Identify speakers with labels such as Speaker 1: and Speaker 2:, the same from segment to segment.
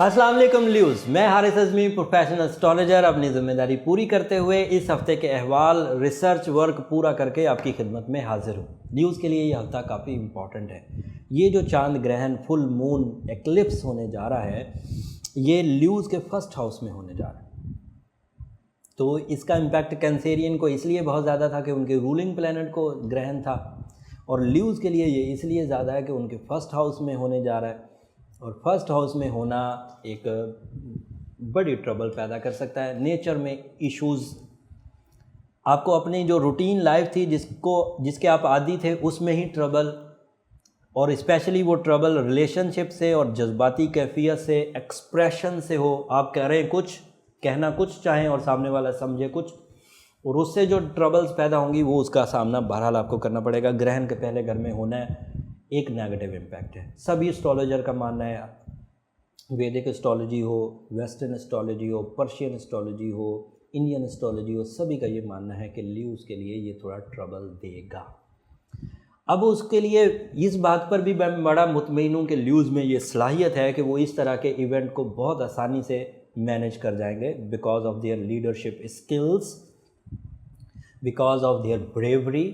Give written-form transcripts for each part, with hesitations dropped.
Speaker 1: अस्सलाम वालेकुम ल्यूज़, मैं हारिस अज़मी प्रोफेशनल एस्ट्रोलॉजर अपनी ज़िम्मेदारी पूरी करते हुए इस हफ़्ते के अहवाल रिसर्च वर्क पूरा करके आपकी खिदमत में हाजिर हूँ। न्यूज़ के लिए ये हफ़्ता काफ़ी इम्पॉर्टेंट है। ये जो चांद ग्रहण फुल मून एक्लिप्स होने जा रहा है, ये ल्यूज़ के फर्स्ट हाउस में होने जा रहा है। तो इसका इम्पैक्ट कैंसेरियन को इसलिए बहुत ज़्यादा था कि उनके रूलिंग प्लैनेट को ग्रहण था, और ल्यूज़ के लिए ये इसलिए ज़्यादा है कि उनके फर्स्ट हाउस में होने जा रहा है। और फर्स्ट हाउस में होना एक बड़ी ट्रबल पैदा कर सकता है। नेचर में इश्यूज़, आपको अपनी जो रूटीन लाइफ थी जिसके आप आदी थे उसमें ही ट्रबल, और स्पेशली वो ट्रबल रिलेशनशिप से और जज्बाती कैफियत से, एक्सप्रेशन से हो। आप कह रहे हैं कुछ, कहना कुछ चाहें और सामने वाला समझे कुछ, और उससे जो ट्रबल्स पैदा होंगी वो उसका सामना बहरहाल आपको करना पड़ेगा। ग्रहण के पहले घर में होना है, एक नेगेटिव इम्पैक्ट है। सभी एस्ट्रोलॉजर का मानना है, वैदिक एस्ट्रोलॉजी हो, वेस्टर्न एस्ट्रोलॉजी हो, पर्शियन एस्ट्रोलॉजी हो, इंडियन एस्ट्रोलॉजी हो, सभी का ये मानना है कि ल्यूज़ के लिए ये थोड़ा ट्रबल देगा। अब उसके लिए इस बात पर भी मैं बड़ा मुतमईन हूँ कि ल्यूज़ में ये सलाहियत है कि वो इस तरह के इवेंट को बहुत आसानी से मैनेज कर जाएंगे, because of their leadership skills, because of their bravery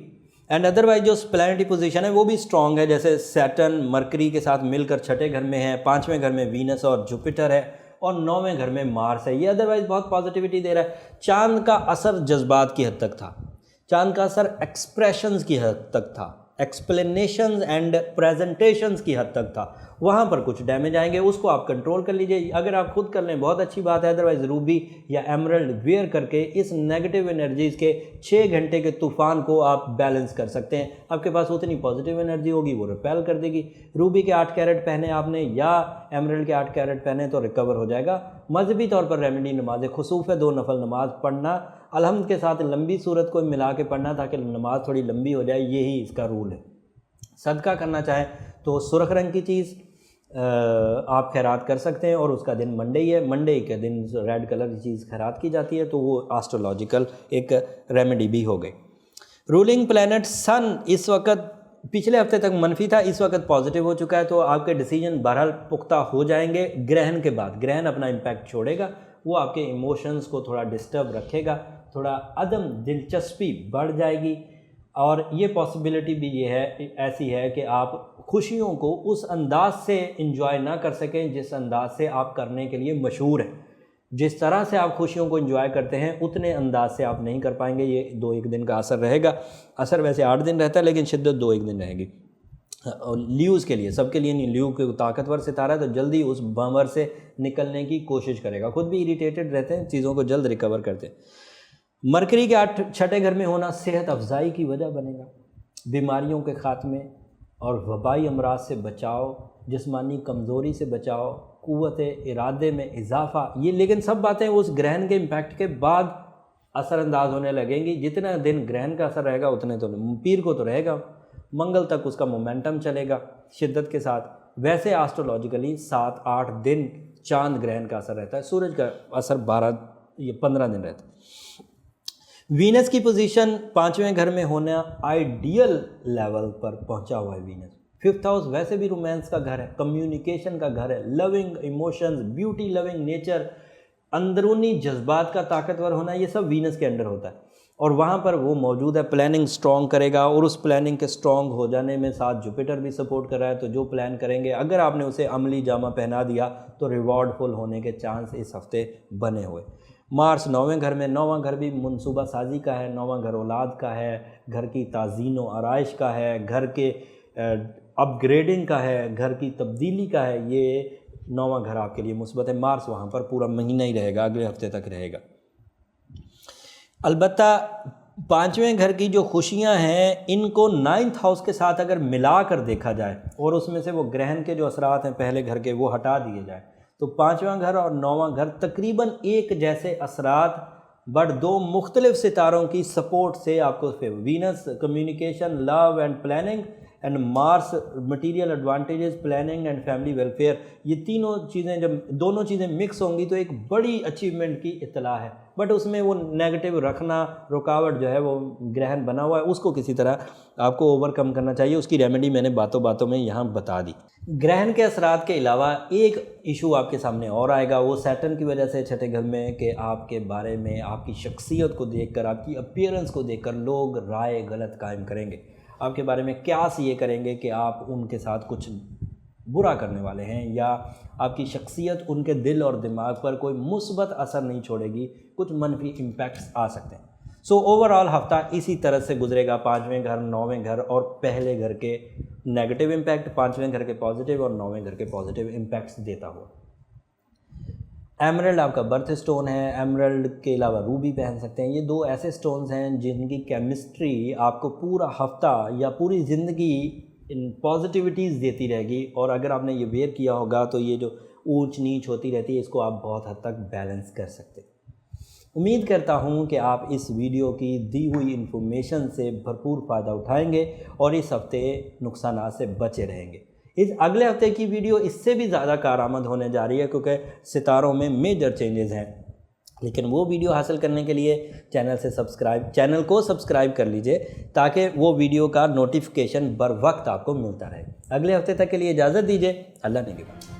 Speaker 1: and otherwise जो प्लैनेटरी पोजीशन है वो भी स्ट्रॉन्ग है। जैसे सैटर्न मरकरी के साथ मिलकर छठे घर में है, पाँचवें घर में वीनस और जुपिटर है, और नौवें घर में मार्स है। ये अदरवाइज बहुत पॉजिटिविटी दे रहा है। चांद का असर जज्बात की हद तक था, चांद का असर एक्सप्रेशंस की हद तक था, एक्सप्लेनेशंस एंड प्रेजेंटेशंस की हद तक था। वहाँ पर कुछ डैमेज आएंगे, उसको आप कंट्रोल कर लीजिए। अगर आप खुद कर लें बहुत अच्छी बात है, अदरवाइज रूबी या एमरल्ड वेयर करके इस नेगेटिव एनर्जीज़ के 6 घंटे के तूफान को आप बैलेंस कर सकते हैं। आपके पास उतनी पॉजिटिव एनर्जी होगी, वो रिपेल कर देगी। रूबी के 8 कैरेट पहने आपने या एमरल्ड के 8 कैरेट पहने तो रिकवर हो जाएगा। मजहबी तौर पर रेमेडी नमाज खुसूफ है, 2 नफल नमाज पढ़ना, अलहम्द के साथ लंबी सूरत को मिला के पढ़ना ताकि नमाज थोड़ी लंबी हो जाए, यही इसका रूल है। सदका करना चाहें तो सुरख रंग की चीज़ आप खैरात कर सकते हैं, और उसका दिन मंडे ही है। मंडे के दिन रेड कलर की चीज़ खैरात की जाती है, तो वो एस्ट्रोलॉजिकल एक रेमेडी भी हो गई। रूलिंग प्लैनेट सन इस वक्त पिछले हफ्ते तक मनफी था, इस वक्त पॉजिटिव हो चुका है, तो आपके डिसीजन बहरहाल पुख्ता हो जाएंगे। ग्रहण के बाद ग्रहण अपना इम्पैक्ट छोड़ेगा, वो आपके इमोशंस को थोड़ा डिस्टर्ब रखेगा, थोड़ा अदम दिलचस्पी बढ़ जाएगी। और ये पॉसिबिलिटी भी ये है, ऐसी है कि आप खुशियों को उस अंदाज से इंजॉय ना कर सकें जिस अंदाज से आप करने के लिए मशहूर हैं। जिस तरह से आप खुशियों को एंजॉय करते हैं उतने अंदाज से आप नहीं कर पाएंगे। ये 2-1 दिन का असर रहेगा। असर वैसे 8 दिन रहता है, लेकिन शिद्दत 2-1 दिन रहेगी। और ल्यूज़ के लिए, सबके लिए नहीं। ल्यू के ताकतवर सितारा है तो जल्दी उस बंवर से निकलने की कोशिश करेगा। खुद भी इरिटेटेड रहते हैं, चीज़ों को जल्द रिकवर करते हैं। मरकरी के 6ठे घर में होना सेहत अफजाई की वजह बनेगा। बीमारियों के खात्मे और वबाई अमराज से बचाव, जिस्मानी कमज़ोरी से बचाव, क़ुव्वत इरादे में इजाफ़ा, ये लेकिन सब बातें उस ग्रहण के इम्पैक्ट के बाद असरअंदाज होने लगेंगी। जितना दिन ग्रहण का असर रहेगा उतने तो पीर को तो रहेगा, मंगल तक उसका मोमेंटम चलेगा शिद्दत के साथ। वैसे एस्ट्रोलॉजिकली 7-8 दिन चांद ग्रहण का असर रहता है, सूरज का असर 12 या 15 दिन रहता है। वीनस की पोजीशन 5वें घर में होना आइडियल लेवल पर पहुंचा हुआ है। वीनस 5th हाउस वैसे भी रोमांस का घर है, कम्युनिकेशन का घर है, loving emotions, beauty loving nature, अंदरूनी जज्बात का ताकतवर होना, ये सब वीनस के अंडर होता है, और वहाँ पर वो मौजूद है। प्लानिंग स्ट्रॉन्ग करेगा, और उस प्लानिंग के स्ट्रॉन्ग हो जाने में साथ जुपिटर भी सपोर्ट कर रहा है। तो जो प्लान करेंगे अगर आपने उसे अमली जामा पहना दिया तो रिवॉर्डफुल होने के चांस इस हफ्ते बने हुए। मार्स 9वें घर में, 9वां घर भी मनसूबा साजी का है, 9वां घर औलाद का है, घर की ताज़ीन व आराइश का है, घर के अपग्रेडिंग का है, घर की तब्दीली का है। ये 9वां घर आपके लिए मुस्बत है। मार्स वहाँ पर पूरा महीना ही रहेगा, अगले हफ्ते तक रहेगा। अलबत्ता 5वें घर की जो खुशियाँ हैं इनको 9th हाउस के साथ अगर मिला कर देखा जाए और उसमें से वो ग्रहण के जो असरात हैं पहले घर के वो हटा दिए जाए, तो 5वां घर और 9वां घर तकरीबन एक जैसे असरात, बट 2 मुख्तलिफ सितारों की सपोर्ट से आपको favour. Venus communication, love and planning, and Mars material advantages, planning and family welfare. ये तीनों चीज़ें जब दोनों चीज़ें मिक्स होंगी तो एक बड़ी अचीवमेंट की इत्तला है। बट उसमें वो नेगेटिव रखना, रुकावट जो है वो ग्रहण बना हुआ है, उसको किसी तरह आपको ओवरकम करना चाहिए। उसकी रेमेडी मैंने बातों बातों में यहाँ बता दी। ग्रहण के असरात के अलावा एक इशू आपके सामने और आएगा, वो सैटर्न की वजह से छठे घर में, कि आपके बारे में, आपकी शख्सियत को देखकर, आपकी अपीयरेंस को देखकर लोग राय गलत कायम करेंगे, आपके बारे में क्यास ये करेंगे कि आप उनके साथ कुछ बुरा करने वाले हैं, या आपकी शख्सियत उनके दिल और दिमाग पर कोई मुस्बत असर नहीं छोड़ेगी, कुछ मनफी इम्पैक्ट्स आ सकते हैं। सो ओवरऑल हफ्ता इसी तरह से गुजरेगा, 5वें घर, 9वें घर और पहले घर के नेगेटिव इम्पैक्ट, 5वें घर के पॉजिटिव और 9वें घर के पॉजिटिव इम्पैक्ट्स देता हुआ। एमरल्ड आपका बर्थ स्टोन है। एमरल्ड के अलावा रूबी पहन सकते हैं। ये दो ऐसे स्टोन्स हैं जिनकी केमिस्ट्री आपको पूरा हफ्ता या पूरी ज़िंदगी इन पॉजिटिविटीज़ देती रहेगी, और अगर आपने ये वेयर किया होगा तो ये जो ऊंच नीच होती रहती है इसको आप बहुत हद तक बैलेंस कर सकते हैं। उम्मीद करता हूँ कि आप इस वीडियो की दी हुई इन्फॉर्मेशन से भरपूर फ़ायदा उठाएंगे और इस हफ्ते नुकसानात से बचे रहेंगे। इस अगले हफ्ते की वीडियो इससे भी ज़्यादा कारआमद होने जा रही है, क्योंकि सितारों में मेजर चेंजेस हैं। लेकिन वो वीडियो हासिल करने के लिए चैनल को सब्सक्राइब कर लीजिए, ताकि वो वीडियो का नोटिफिकेशन बर वक्त आपको मिलता रहे। अगले हफ्ते तक के लिए इजाज़त दीजिए। अल्लाह ने के बाद।